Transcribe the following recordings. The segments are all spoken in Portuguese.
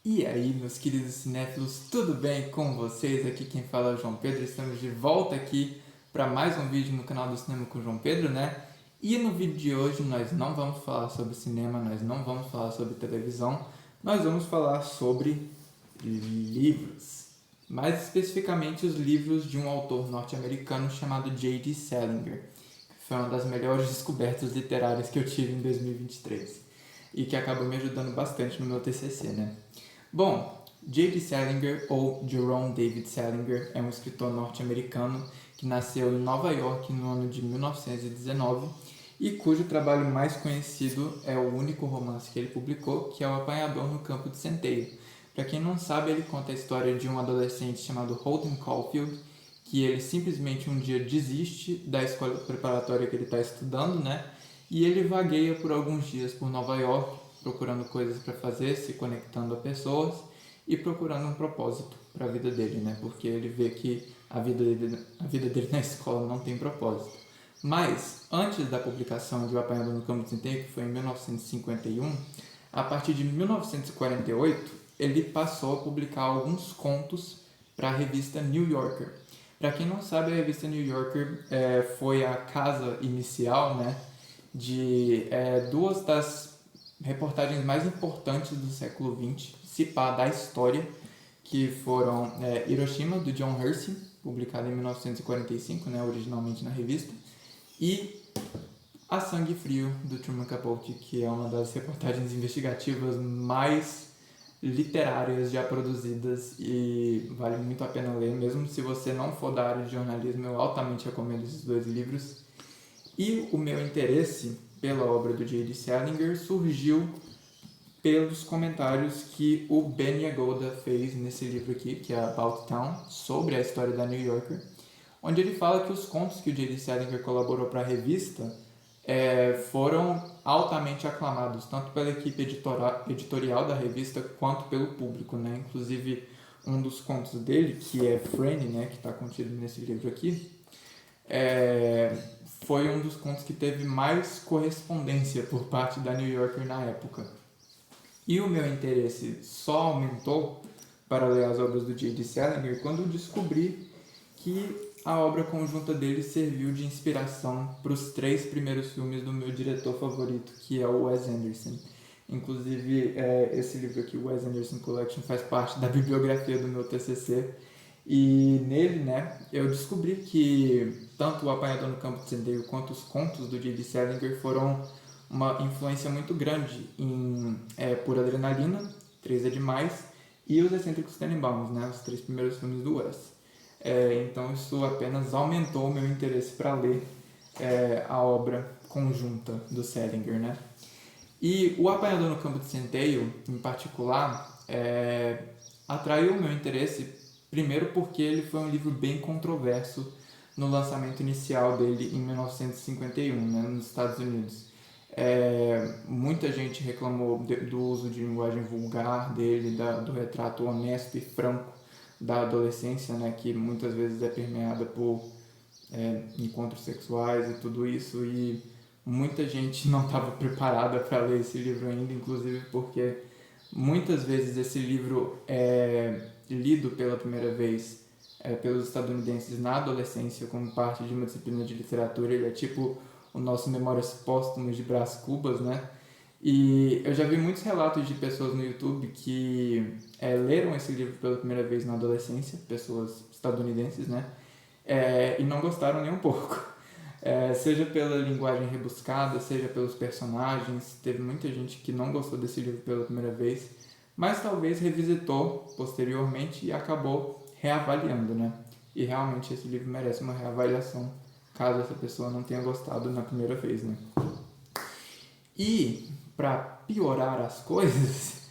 E aí, meus queridos cinéfilos, tudo bem com vocês? Aqui quem fala é o João Pedro. Estamos de volta aqui para mais um vídeo no canal do Cinema com o João Pedro, né? E no vídeo de hoje nós não vamos falar sobre cinema, nós não vamos falar sobre televisão, nós vamos falar sobre livros. Mais especificamente os livros de um autor norte-americano chamado J.D. Salinger, que foi uma das melhores descobertas literárias que eu tive em 2023 e que acabou me ajudando bastante no meu TCC, né? Bom, J.D. Salinger, ou Jerome David Salinger, é um escritor norte-americano que nasceu em Nova York no ano de 1919 e cujo trabalho mais conhecido é o único romance que ele publicou, que é O Apanhador no Campo de Centeio. Para quem não sabe, ele conta a história de um adolescente chamado Holden Caulfield, que ele simplesmente um dia desiste da escola preparatória que ele está estudando, né? E ele vagueia por alguns dias por Nova York, procurando coisas para fazer, se conectando a pessoas e procurando um propósito para a vida dele, né? Porque ele vê que a vida dele na escola não tem propósito. Mas, antes da publicação de O Apanhador no Campo de Centeio, que foi em 1951, a partir de 1948, ele passou a publicar alguns contos para a revista New Yorker. Para quem não sabe, a revista New Yorker foi a casa inicial, né, de duas das reportagens mais importantes do século XX, se pá, da história, que foram Hiroshima, do John Hersey, publicado em 1945, né, originalmente na revista, e A Sangue Frio, do Truman Capote, que é uma das reportagens investigativas mais literárias já produzidas e vale muito a pena ler, mesmo se você não for da área de jornalismo, eu altamente recomendo esses dois livros. E o meu interesse pela obra do J.D. Salinger surgiu pelos comentários que o Ben Yagoda fez nesse livro aqui, que é About Town, sobre a história da New Yorker, onde ele fala que os contos que o J.D. Salinger colaborou para a revista foram altamente aclamados, tanto pela equipe editorial da revista quanto pelo público, né? Inclusive, um dos contos dele, que é Franny, né, que está contido nesse livro aqui, é, foi um dos contos que teve mais correspondência por parte da New Yorker na época. E o meu interesse só aumentou para ler as obras do J.D. Salinger quando descobri que a obra conjunta dele serviu de inspiração para os 3 primeiros filmes do meu diretor favorito, que é o Wes Anderson. Inclusive, esse livro aqui, o Wes Anderson Collection, faz parte da bibliografia do meu TCC. E nele, né, eu descobri que tanto O Apanhador no Campo de Centeio quanto os contos do J.D. Salinger foram uma influência muito grande em Pura Adrenalina, 3 é Demais, e Os Excêntricos Tenenbaums, né, os 3 primeiros filmes do Wes. Então isso apenas aumentou o meu interesse para ler a obra conjunta do Salinger, né? E o Apanhador no Campo de Centeio, em particular, atraiu o meu interesse, primeiro porque ele foi um livro bem controverso no lançamento inicial dele em 1951, né, nos Estados Unidos. Muita gente reclamou do uso de linguagem vulgar dele, do retrato honesto e franco da adolescência, né, que muitas vezes é permeada por encontros sexuais e tudo isso, e muita gente não estava preparada para ler esse livro ainda, inclusive porque muitas vezes esse livro é lido pela primeira vez pelos estadunidenses na adolescência como parte de uma disciplina de literatura. Ele é tipo o nosso Memórias Póstumas de Brás Cubas, né? E eu já vi muitos relatos de pessoas no YouTube que leram esse livro pela primeira vez na adolescência, pessoas estadunidenses, né? E não gostaram nem um pouco. Seja pela linguagem rebuscada, seja pelos personagens, teve muita gente que não gostou desse livro pela primeira vez, mas talvez revisitou posteriormente e acabou reavaliando, né? E realmente esse livro merece uma reavaliação, caso essa pessoa não tenha gostado na primeira vez, né? E, para piorar as coisas,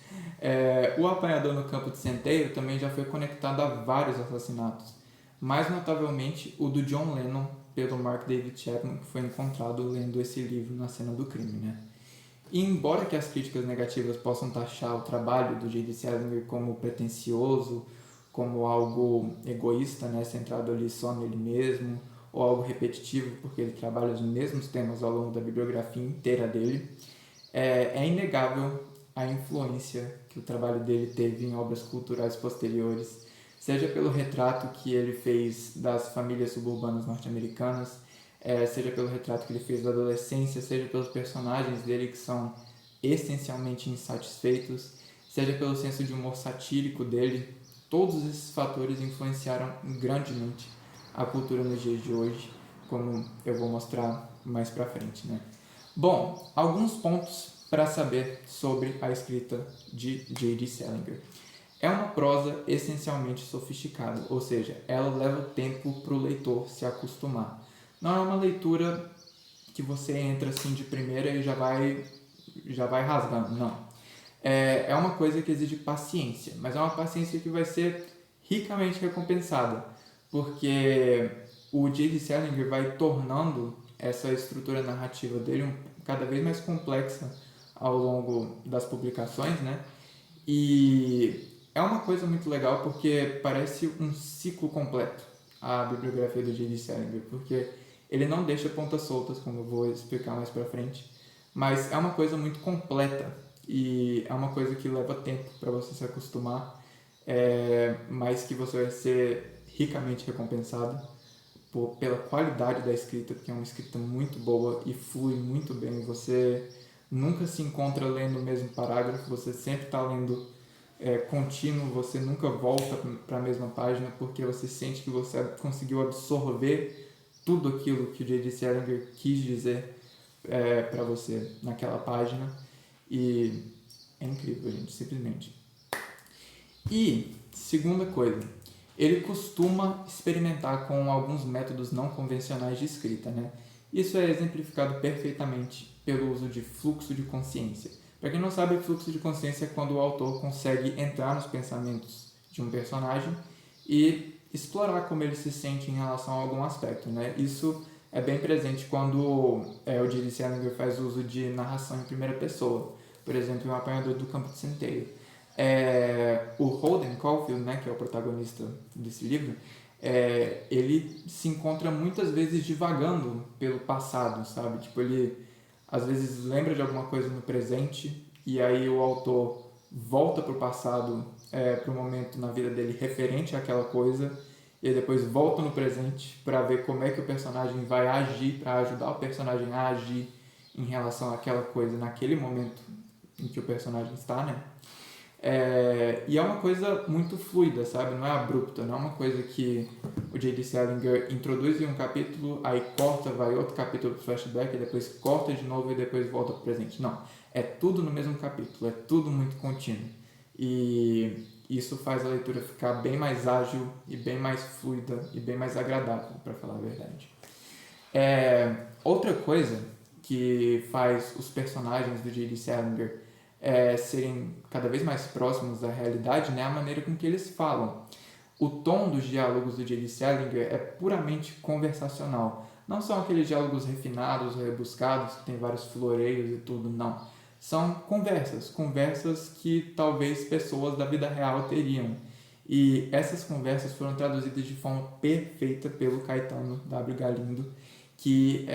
o Apanhador no Campo de Centeio também já foi conectado a vários assassinatos, mais notavelmente o do John Lennon pelo Mark David Chapman, que foi encontrado lendo esse livro na cena do crime, né? E embora que as críticas negativas possam taxar o trabalho do J.D. Salinger como pretensioso, como algo egoísta, né, centrado ali só nele mesmo, ou algo repetitivo, porque ele trabalha os mesmos temas ao longo da bibliografia inteira dele, é inegável a influência que o trabalho dele teve em obras culturais posteriores, seja pelo retrato que ele fez das famílias suburbanas norte-americanas, seja pelo retrato que ele fez da adolescência, seja pelos personagens dele que são essencialmente insatisfeitos, seja pelo senso de humor satírico dele. Todos esses fatores influenciaram grandemente a cultura nos dias de hoje, como eu vou mostrar mais pra frente, né? Bom, alguns pontos para saber sobre a escrita de J.D. Salinger. É uma prosa essencialmente sofisticada, ou seja, ela leva tempo para o leitor se acostumar. Não é uma leitura que você entra assim de primeira e já vai rasgando, não. É uma coisa que exige paciência, mas é uma paciência que vai ser ricamente recompensada, porque o J.D. Salinger vai tornando essa estrutura narrativa dele cada vez mais complexa ao longo das publicações, né? E é uma coisa muito legal porque parece um ciclo completo a bibliografia do J.D. Salinger, porque ele não deixa pontas soltas, como eu vou explicar mais pra frente, mas é uma coisa muito completa e é uma coisa que leva tempo para você se acostumar, mas que você vai ser ricamente recompensado pela qualidade da escrita, porque é uma escrita muito boa e flui muito bem. Você nunca se encontra lendo o mesmo parágrafo, você sempre está lendo contínuo, você nunca volta para a mesma página, porque você sente que você conseguiu absorver tudo aquilo que o J.D. Salinger quis dizer para você naquela página, e é incrível, gente, simplesmente. E, segunda coisa, ele costuma experimentar com alguns métodos não convencionais de escrita, né? Isso é exemplificado perfeitamente pelo uso de fluxo de consciência. Para quem não sabe, fluxo de consciência é quando o autor consegue entrar nos pensamentos de um personagem e explorar como ele se sente em relação a algum aspecto, né? Isso é bem presente quando o J.D. Salinger faz uso de narração em primeira pessoa, por exemplo, em O Apanhador do Campo de Centeio. O Holden Caulfield, né, que é o protagonista desse livro, ele se encontra muitas vezes divagando pelo passado, sabe? Tipo, ele às vezes lembra de alguma coisa no presente e aí o autor volta para o passado, para o momento na vida dele referente àquela coisa, e depois volta no presente para ver como é que o personagem vai agir, para ajudar o personagem a agir em relação àquela coisa naquele momento em que o personagem está, né? E é uma coisa muito fluida, sabe? Não é abrupta, não é uma coisa que o J.D. Salinger introduz em um capítulo, aí corta, vai outro capítulo pro flashback, e depois corta de novo e depois volta pro presente. Não, é tudo no mesmo capítulo, é tudo muito contínuo. E isso faz a leitura ficar bem mais ágil e bem mais fluida e bem mais agradável, para falar a verdade. Outra coisa que faz os personagens do J.D. Salinger serem cada vez mais próximos da realidade, né, a maneira com que eles falam. O tom dos diálogos do J.D. Salinger é puramente conversacional. Não são aqueles diálogos refinados, rebuscados, que tem vários floreios e tudo, não. São conversas que talvez pessoas da vida real teriam. E essas conversas foram traduzidas de forma perfeita pelo Caetano W. Galindo, que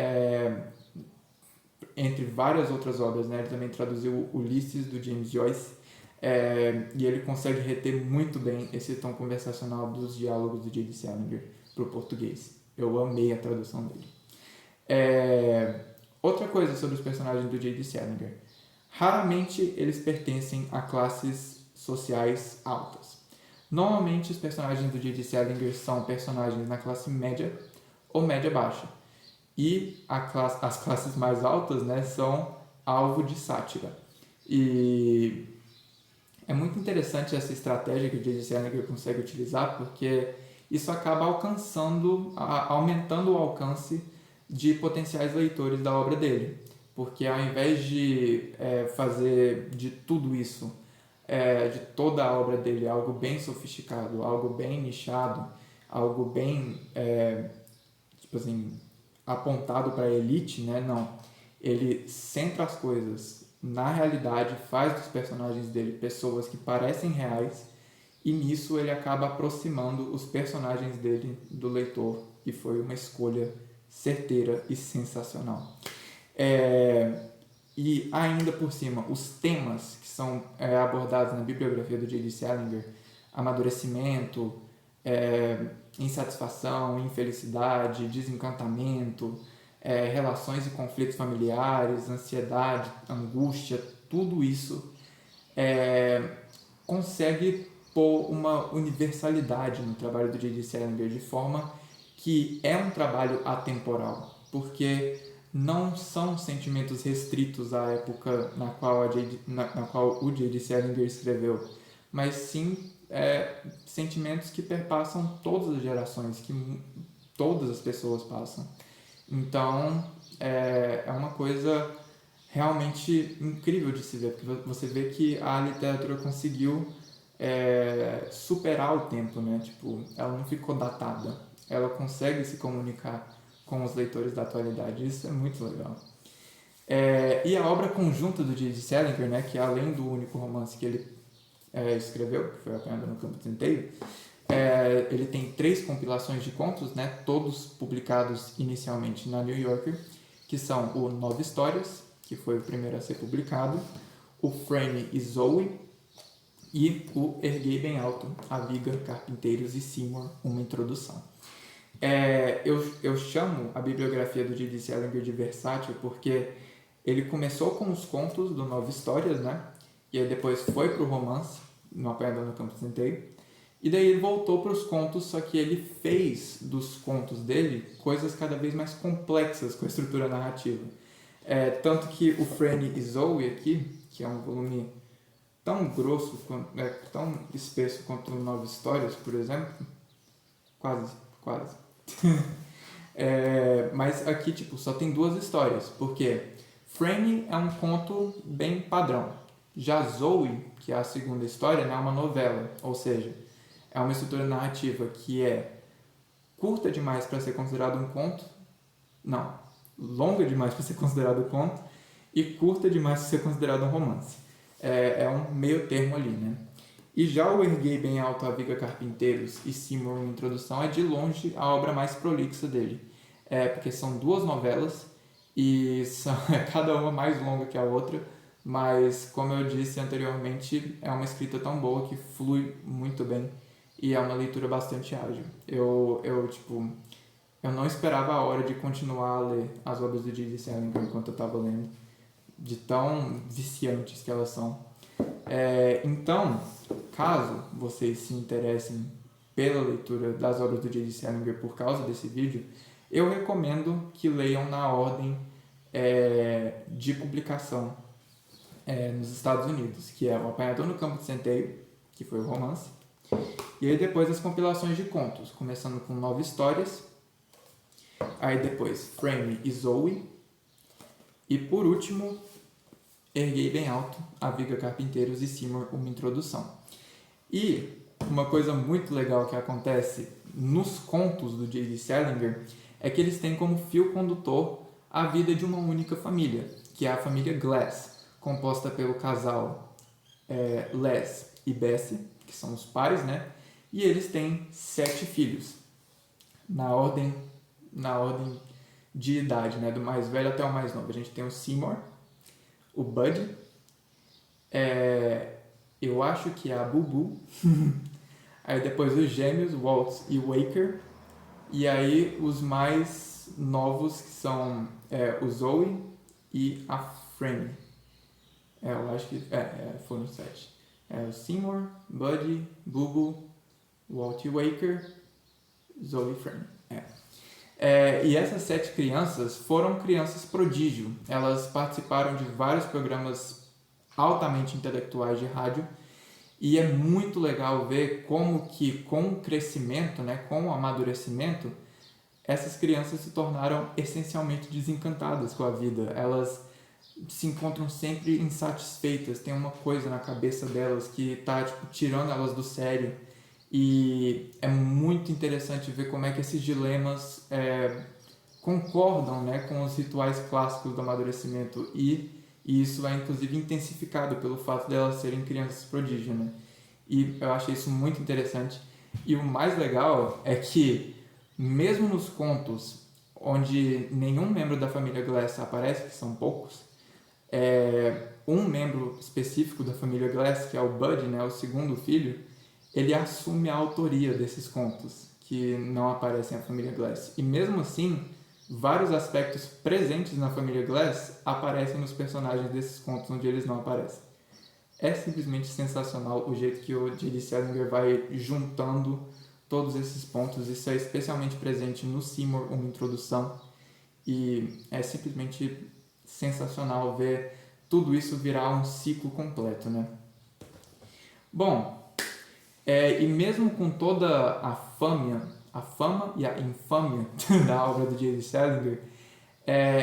entre várias outras obras, né? Ele também traduziu Ulisses, do James Joyce, e ele consegue reter muito bem esse tom conversacional dos diálogos do J.D. Salinger para o português. Eu amei a tradução dele. Outra coisa sobre os personagens do J.D. Salinger. Raramente eles pertencem a classes sociais altas. Normalmente os personagens do J.D. Salinger são personagens na classe média ou média baixa. E as classes mais altas, né, são alvo de sátira. E é muito interessante essa estratégia que o J.D. Salinger consegue utilizar, porque isso acaba aumentando o alcance de potenciais leitores da obra dele. Porque ao invés de fazer de tudo isso, de toda a obra dele, algo bem sofisticado, algo bem nichado, algo bem, tipo assim, apontado para a elite, né? Não. Ele centra as coisas na realidade, faz dos personagens dele pessoas que parecem reais, e nisso ele acaba aproximando os personagens dele do leitor, e foi uma escolha certeira e sensacional. E ainda por cima, os temas que são abordados na bibliografia do J.D. Salinger, amadurecimento, insatisfação, infelicidade, desencantamento, relações e conflitos familiares, ansiedade, angústia, tudo isso consegue pôr uma universalidade no trabalho do J.D. Salinger de forma que é um trabalho atemporal, porque não são sentimentos restritos à época na qual o J.D. Salinger escreveu, mas sim sentimentos que perpassam todas as gerações, que todas as pessoas passam. Então, é uma coisa realmente incrível de se ver, porque você vê que a literatura conseguiu superar o tempo, né? Tipo, ela não ficou datada, ela consegue se comunicar com os leitores da atualidade, isso é muito legal. E a obra conjunta do J.D. Salinger, né, que além do único romance que ele escreveu, que foi Apanhado no Campo de Centeio, ele tem 3 compilações de contos, né, todos publicados inicialmente na New Yorker, que são o 9 Histórias, que foi o primeiro a ser publicado, o Franny e Zoe, e o Erguei Bem Alto, A Viga, Carpinteiros e Seymour, Uma Introdução. Eu chamo a bibliografia do J.D. Salinger de versátil porque ele começou com os contos do 9 Histórias, né? E aí depois foi para o romance, no Apanhado no Campo de Centeio. E daí ele voltou para os contos, só que ele fez dos contos dele coisas cada vez mais complexas com a estrutura narrativa. Tanto que o Franny e Zoe aqui, que é um volume tão grosso, tão espesso quanto o 9 Histórias, por exemplo, quase. Mas aqui tipo, só tem 2 histórias, porque Franny é um conto bem padrão. Já Zoe, que é a segunda história, é uma novela, ou seja, é uma estrutura narrativa que é curta demais para ser considerado um conto, longa demais para ser considerado um conto, e curta demais para ser considerado um romance. É um meio termo ali, né? E já o Erguei Bem Alto, A Viga, Carpinteiros e Seymour, Uma Introdução, é de longe a obra mais prolixa dele. Porque são 2 novelas e cada uma mais longa que a outra, mas, como eu disse anteriormente, é uma escrita tão boa que flui muito bem e é uma leitura bastante ágil. Eu não esperava a hora de continuar a ler as obras do J.D. Salinger enquanto eu estava lendo, de tão viciantes que elas são. Então, caso vocês se interessem pela leitura das obras do J.D. Salinger por causa desse vídeo, eu recomendo que leiam na ordem de publicação nos Estados Unidos, que é o Apanhador no Campo de Centeio, que foi o romance, e aí depois as compilações de contos, começando com 9 Histórias, aí depois Franny e Zoe, e por último Erguei Bem Alto, A Viga, Carpinteiros e Seymour, Uma Introdução. E uma coisa muito legal que acontece nos contos do J.D. Salinger é que eles têm como fio condutor a vida de uma única família, que é a família Glass, composta pelo casal Les e Bessie, que são os pais, né? E eles têm 7 filhos, na ordem de idade, né? Do mais velho até o mais novo. A gente tem o Seymour, o Bud, eu acho que é a Bubu, aí depois os gêmeos, Walt e Waker, e aí os mais novos que são o Zoe e a Franny. Eu acho que foram 7. O Seymour, Bud, Bubu, Walt e Waker, Zoe e Franny. E essas 7 crianças foram crianças prodígio. Elas participaram de vários programas altamente intelectuais de rádio e é muito legal ver como que com o crescimento, né, com o amadurecimento, essas crianças se tornaram essencialmente desencantadas com a vida. Elas se encontram sempre insatisfeitas, tem uma coisa na cabeça delas que está tirando elas do sério. E é muito interessante ver como é que esses dilemas concordam, né, com os rituais clássicos do amadurecimento e isso é inclusive intensificado pelo fato de elas serem crianças prodígio, né? E eu achei isso muito interessante. E o mais legal é que, mesmo nos contos onde nenhum membro da família Glass aparece, que são poucos, Um membro específico da família Glass, que é o Bud, né, o segundo filho, ele assume a autoria desses contos que não aparecem na família Glass. E mesmo assim, vários aspectos presentes na família Glass aparecem nos personagens desses contos onde eles não aparecem. É simplesmente sensacional o jeito que o J.D. Salinger vai juntando todos esses pontos. Isso é especialmente presente no Seymour, uma introdução. E é simplesmente sensacional ver tudo isso virar um ciclo completo, né? Bom, e mesmo com toda a fama e a infâmia da obra do J.D. Salinger,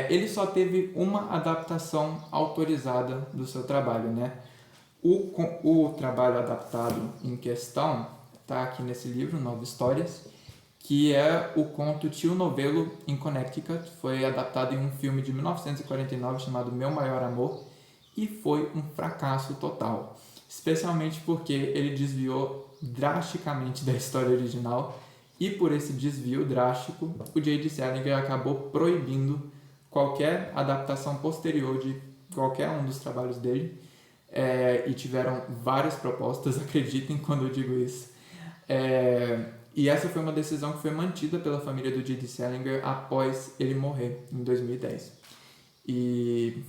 ele só teve uma adaptação autorizada do seu trabalho, né? O trabalho adaptado em questão está aqui nesse livro, 9 Histórias, que é o conto Tio Novelo em Connecticut. Foi adaptado em um filme de 1949 chamado Meu Maior Amor e foi um fracasso total, especialmente porque ele desviou drasticamente da história original e por esse desvio drástico, o J.D. Salinger acabou proibindo qualquer adaptação posterior de qualquer um dos trabalhos dele. E tiveram várias propostas, acreditem quando eu digo isso. E essa foi uma decisão que foi mantida pela família do J.D. Salinger após ele morrer, em 2010. E,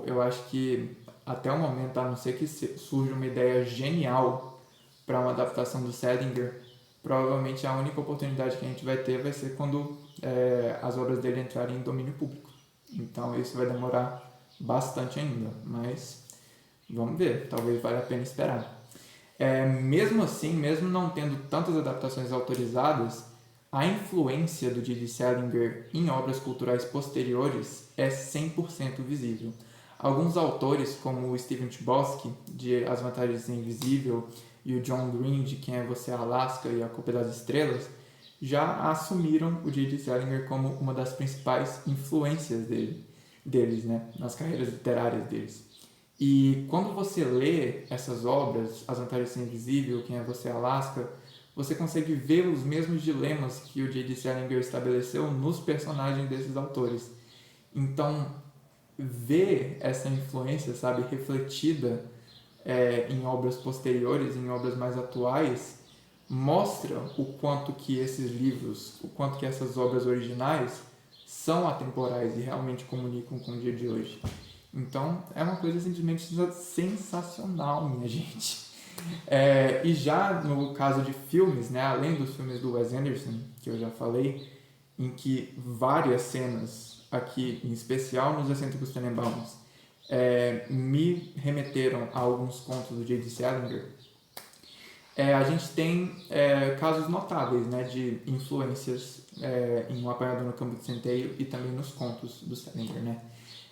eu acho que até o momento, a não ser que surja uma ideia genial para uma adaptação do Salinger, provavelmente a única oportunidade que a gente vai ter vai ser quando as obras dele entrarem em domínio público. Então isso vai demorar bastante ainda, mas vamos ver, talvez valha a pena esperar. Mesmo assim, mesmo não tendo tantas adaptações autorizadas, a influência do J.D. Salinger em obras culturais posteriores é 100% visível. Alguns autores, como o Steven Chbosky, de As Vantagens de Ser Invisível, e o John Green, de Quem é Você, Alaska e A Culpa das Estrelas, já assumiram o J.D. Salinger como uma das principais influências deles, né, nas carreiras literárias deles. E quando você lê essas obras, As Vantagens de Ser Invisível, Quem é Você, Alaska, você consegue ver os mesmos dilemas que o J.D. Salinger estabeleceu nos personagens desses autores. Então, ver essa influência, sabe, refletida em obras posteriores, em obras mais atuais, mostra o quanto que esses livros, o quanto que essas obras originais são atemporais e realmente comunicam com o dia de hoje. Então, é uma coisa simplesmente sensacional, minha gente. E já no caso de filmes, né, além dos filmes do Wes Anderson, que eu já falei, em que várias cenas, aqui em especial nos Excêntricos Tenenbaums, me remeteram a alguns contos do J.D. Salinger, a gente tem casos notáveis, né, de influências em Um Apanhador no Campo de Centeio e também nos contos do Salinger, né?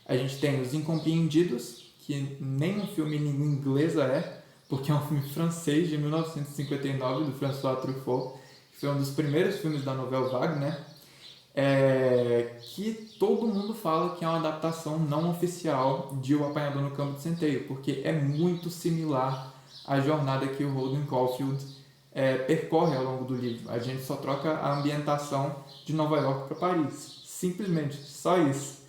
A gente tem Os Incompreendidos, que nem um filme em língua inglesa porque é um filme francês de 1959, do François Truffaut, que foi um dos primeiros filmes da Nouvelle Vague, né? Que todo mundo fala que é uma adaptação não oficial de O Apanhador no Campo de Centeio, porque é muito similar à jornada que o Holden Caulfield percorre ao longo do livro. A gente só troca a ambientação de Nova York para Paris. Simplesmente, só isso.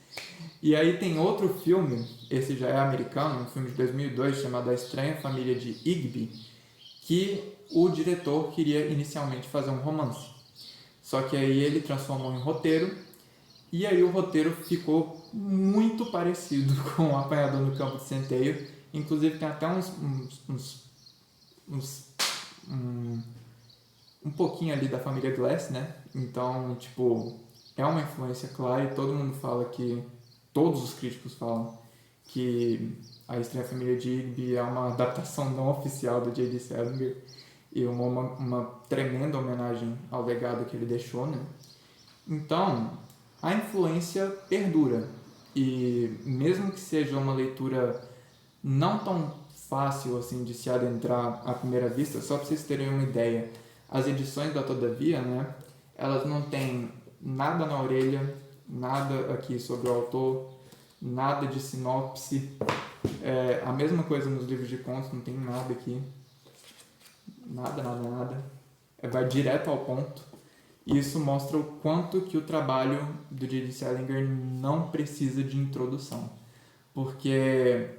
E aí tem outro filme, esse já é americano, um filme de 2002, chamado A Estranha Família de Igby, que o diretor queria inicialmente fazer um romance. Só que aí ele transformou em roteiro, e aí o roteiro ficou muito parecido com O Apanhador no Campo de Centeio. Inclusive tem até um pouquinho ali da família Glass, né? Então, é uma influência clara e todo mundo fala que, todos os críticos falam que A Estranha Família de Igby é uma adaptação não oficial do J.D. Salinger e uma tremenda homenagem ao legado que ele deixou, né? Então, a influência perdura e mesmo que seja uma leitura não tão fácil assim de se adentrar à primeira vista, só para vocês terem uma ideia, as edições da Todavia, né, elas não têm nada na orelha, nada aqui sobre o autor, nada de sinopse, a mesma coisa nos livros de contos, não tem nada aqui, nada, vai direto ao ponto. E isso mostra o quanto que o trabalho do J.D. Salinger não precisa de introdução, porque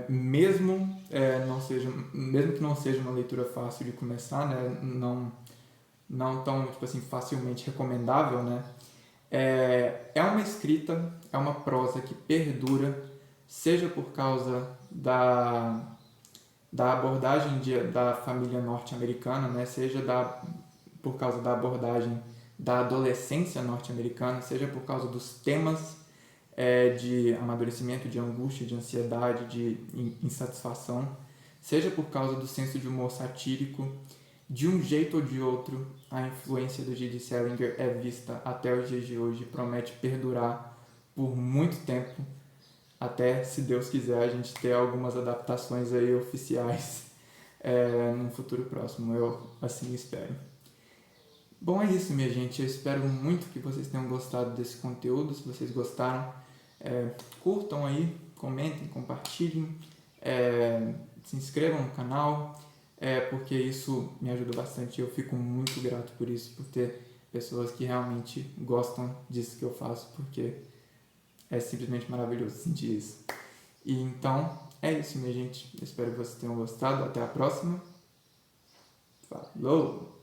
mesmo que não seja uma leitura fácil de começar, né, não tão tipo assim, facilmente recomendável, né, é uma escrita, é uma prosa que perdura, seja por causa da abordagem da família norte-americana, né, seja por causa da abordagem da adolescência norte-americana, seja por causa dos temas de amadurecimento, de angústia, de ansiedade, de insatisfação, seja por causa do senso de humor satírico. De um jeito ou de outro, a influência do J.D. Salinger é vista até os dias de hoje, promete perdurar por muito tempo, até, se Deus quiser, a gente ter algumas adaptações aí oficiais num futuro próximo, eu assim espero. Bom, é isso, minha gente. Eu espero muito que vocês tenham gostado desse conteúdo. Se vocês gostaram, curtam aí, comentem, compartilhem, se inscrevam no canal, porque isso me ajuda bastante. Eu fico muito grato por isso, por ter pessoas que realmente gostam disso que eu faço, porque é simplesmente maravilhoso sentir isso. E então, é isso, minha gente. Eu espero que vocês tenham gostado. Até a próxima. Falou!